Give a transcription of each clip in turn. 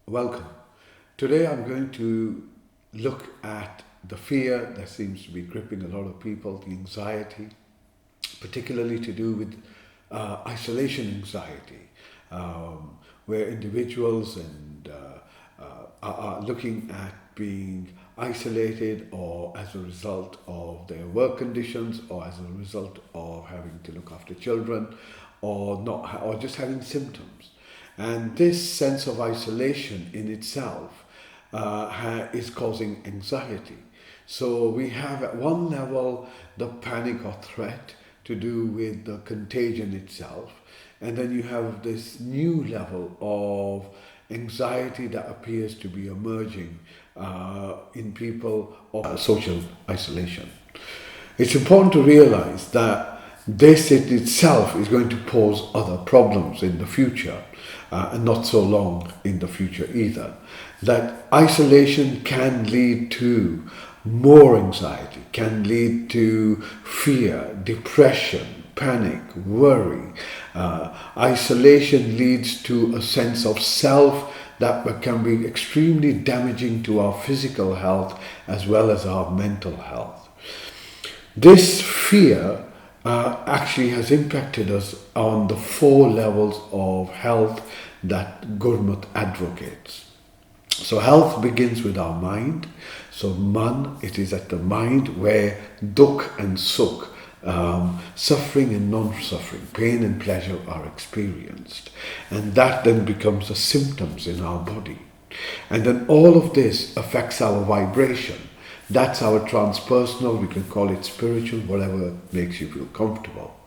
Welcome. Today I'm going to look at the fear that seems to be gripping a lot of people, the anxiety, particularly to do with isolation anxiety, where individuals are looking at being isolated or as a result of their work conditions or as a result of having to look after children or not or just having symptoms. And this sense of isolation in itself is causing anxiety. So we have at one level the panic or threat to do with the contagion itself, and then you have this new level of anxiety that appears to be emerging in people of social isolation. It's important to realize that this in itself is going to pose other problems in the future, and not so long in the future either. That isolation can lead to more anxiety, can lead to fear, depression, panic, worry. Isolation leads to a sense of self that can be extremely damaging to our physical health as well as our mental health. This fear actually has impacted us on the four levels of health that Gurmat advocates. So health begins with our mind. So man, it is at the mind where dukh and sukh, suffering and non-suffering, pain and pleasure are experienced. And that then becomes the symptoms in our body. And then all of this affects our vibration. That's our transpersonal, we can call it spiritual, whatever makes you feel comfortable.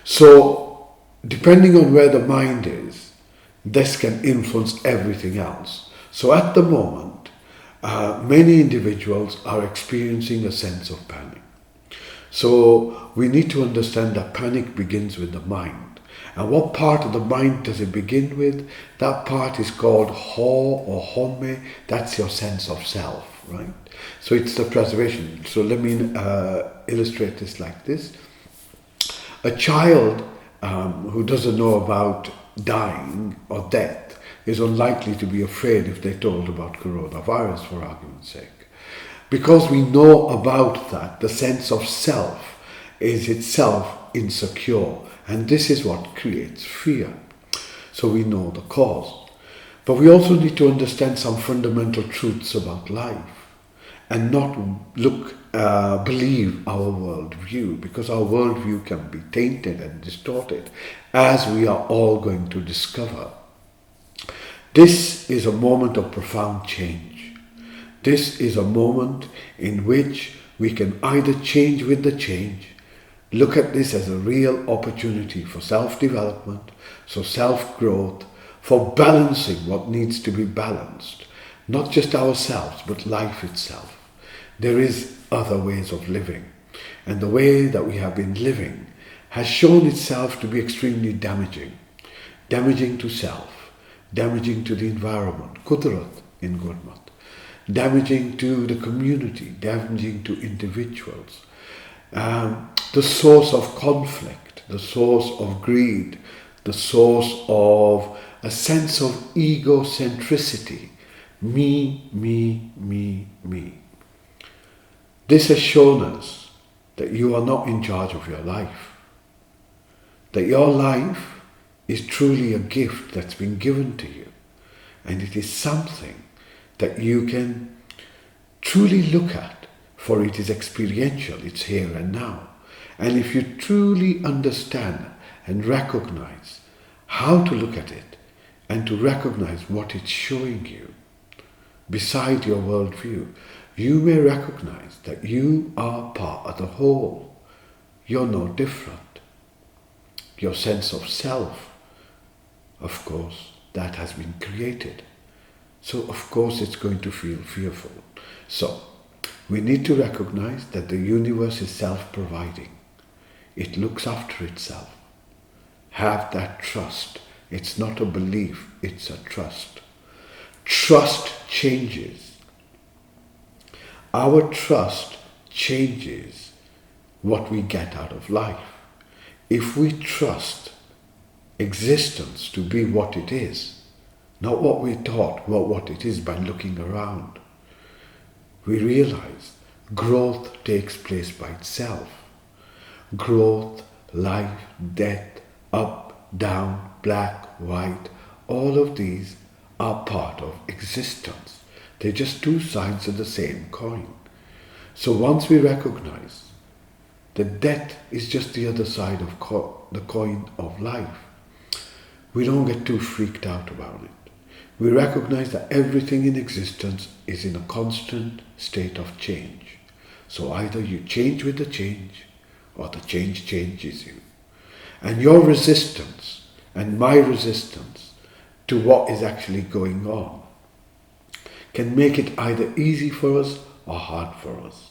So, depending on where the mind is, this can influence everything else. So at the moment, many individuals are experiencing a sense of panic. So we need to understand that panic begins with the mind. And what part of the mind does it begin with? That part is called ho or home. That's your sense of self, right? So it's the preservation. So let me illustrate this like this. A child who doesn't know about dying or death is unlikely to be afraid if they're told about coronavirus, for argument's sake. Because we know about that, the sense of self is itself insecure. And this is what creates fear. So we know the cause. But we also need to understand some fundamental truths about life and not believe our worldview, because our worldview can be tainted and distorted, as we are all going to discover. This is a moment of profound change. This is a moment in which we can either change with the change, look at this as a real opportunity for self-development, so self-growth, for balancing what needs to be balanced, not just ourselves, but life itself. There is other ways of living, and the way that we have been living has shown itself to be extremely damaging to self, damaging to the environment, kudrat in Gurmat, damaging to the community, damaging to individuals, the source of conflict, the source of greed, the source of a sense of egocentricity, me, me, me, me. This has shown us that you are not in charge of your life, that your life is truly a gift that's been given to you, and it is something that you can truly look at, for it is experiential, it's here and now. And if you truly understand and recognize how to look at it and to recognize what it's showing you beside your worldview, you may recognize that you are part of the whole. You're no different. Your sense of self, of course, that has been created. So of course it's going to feel fearful. So we need to recognize that the universe is self-providing. It looks after itself. Have that trust. It's not a belief, it's a trust. Trust changes. Our trust changes what we get out of life. If we trust existence to be what it is, not what we thought, but what it is by looking around. We realize growth takes place by itself. Growth, life, death, up, down, black, white, all of these are part of existence. They're just two sides of the same coin. So once we recognize that death is just the other side of the coin of life, we don't get too freaked out about it. We recognize that everything in existence is in a constant state of change. So either you change with the change, or the change changes you. And your resistance and my resistance to what is actually going on can make it either easy for us or hard for us.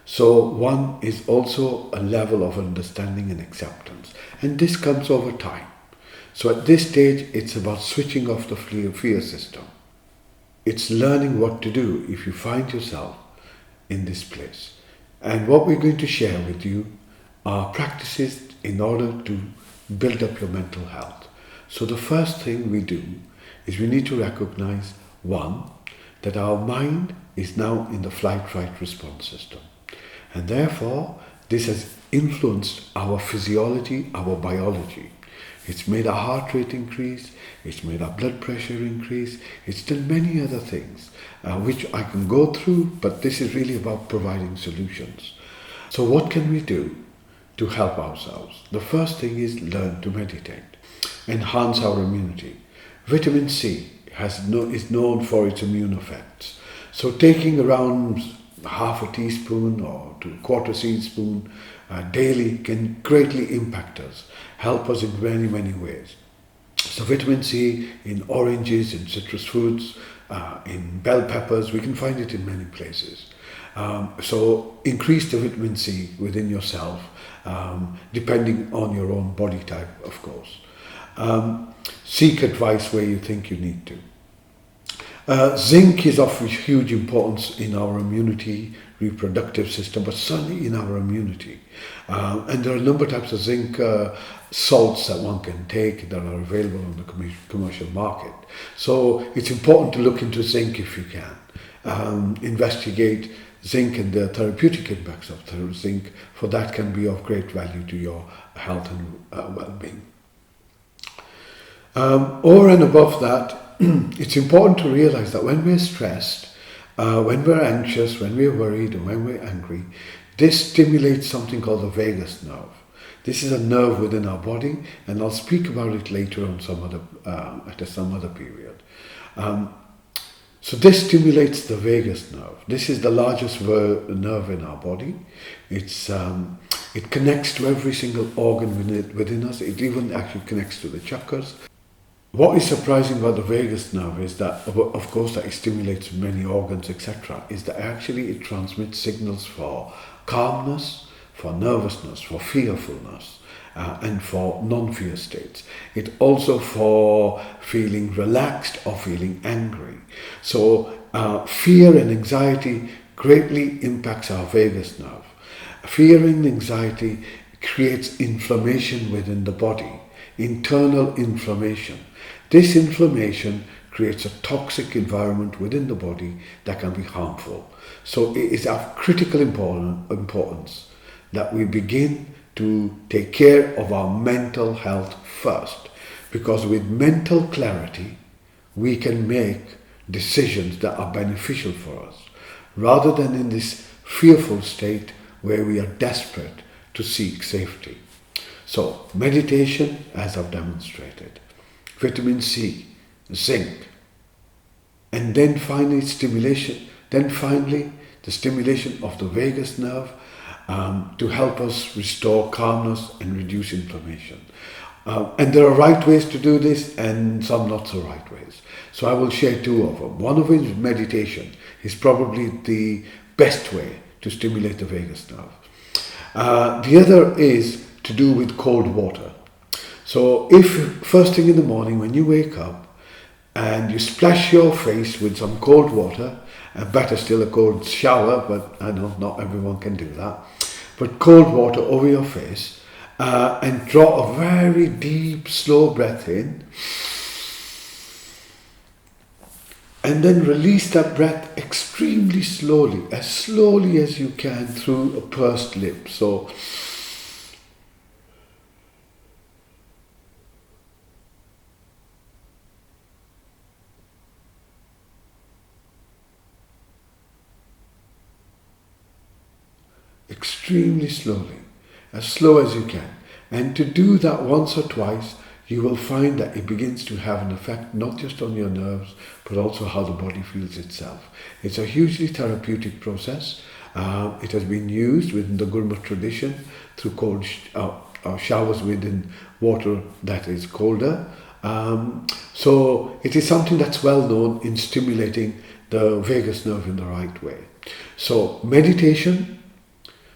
So one is also a level of understanding and acceptance. And this comes over time. So at this stage, it's about switching off the fear system. It's learning what to do if you find yourself in this place. And what we're going to share with you are practices in order to build up your mental health. So the first thing we do is we need to recognize, one, that our mind is now in the flight-fight response system. And therefore, this has influenced our physiology, our biology. It's made our heart rate increase, it's made our blood pressure increase, it's done many other things, which I can go through, but this is really about providing solutions. So what can we do to help ourselves? The first thing is learn to meditate, enhance our immunity. Vitamin C is known for its immune effects. So taking around half a teaspoon or to a quarter teaspoon daily can greatly impact us, help us in many, many ways. So vitamin C in oranges, in citrus fruits, in bell peppers, we can find it in many places. So increase the vitamin C within yourself, depending on your own body type, of course. Seek advice where you think you need to. Zinc is of huge importance in our immunity, reproductive system, but certainly in our immunity. And there are a number of types of zinc salts that one can take that are available on the commercial market. So it's important to look into zinc if you can. Investigate zinc and the therapeutic impacts of zinc, for that can be of great value to your health and well-being. Over and above that, it's important to realize that when we're stressed, when we're anxious, when we're worried, and when we're angry, this stimulates something called the vagus nerve. This is a nerve within our body, and I'll speak about it later on at some other period. So this stimulates the vagus nerve. This is the largest nerve in our body. It connects to every single organ within us. It even actually connects to the chakras. What is surprising about the vagus nerve is that, of course, that it stimulates many organs, etc., is that actually it transmits signals for calmness, for nervousness, for fearfulness, and for non-fear states. It also for feeling relaxed or feeling angry. So fear and anxiety greatly impacts our vagus nerve. Fear and anxiety creates inflammation within the body, internal inflammation. This inflammation creates a toxic environment within the body that can be harmful. So it is of critical importance that we begin to take care of our mental health first, because with mental clarity we can make decisions that are beneficial for us, rather than in this fearful state where we are desperate to seek safety. So meditation, as I've demonstrated, vitamin C, zinc, and then finally stimulation, the stimulation of the vagus nerve to help us restore calmness and reduce inflammation. And there are right ways to do this and some not so right ways. So I will share two of them. One of which is meditation. Is probably the best way to stimulate the vagus nerve. The other is to do with cold water. So if first thing in the morning when you wake up and you splash your face with some cold water, and better still a cold shower, but I know not everyone can do that, but cold water over your face, and draw a very deep, slow breath in, And then release that breath extremely slowly as you can through a pursed lip. So extremely slowly, as slow as you can. And to do that once or twice, you will find that it begins to have an effect not just on your nerves, but also how the body feels itself. It's a hugely therapeutic process. It has been used within the Gurmat tradition through showers within water that is colder. So it is something that's well known in stimulating the vagus nerve in the right way. So meditation,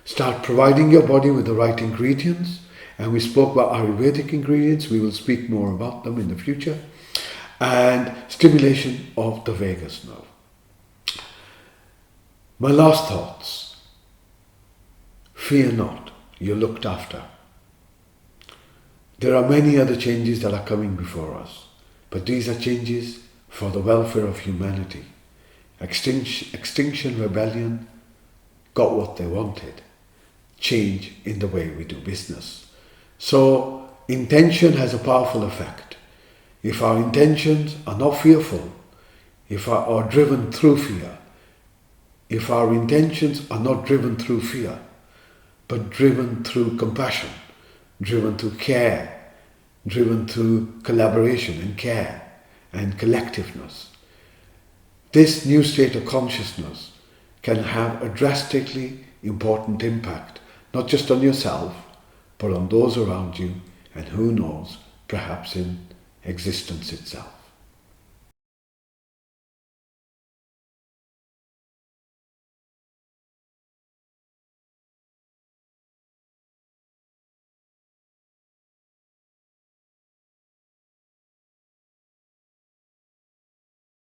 start providing your body with the right ingredients. And we spoke about Ayurvedic ingredients. We will speak more about them in the future. And stimulation of the vagus nerve. My last thoughts. Fear not, you're looked after. There are many other changes that are coming before us. But these are changes for the welfare of humanity. Extinction Rebellion got what they wanted. Change in the way we do business. So intention has a powerful effect. If our intentions are not fearful, if are driven through fear, if our intentions are not driven through fear, but driven through compassion, driven through care, driven through collaboration and care and collectiveness, this new state of consciousness can have a drastically important impact, not just on yourself, but on those around you, and who knows, perhaps in existence itself.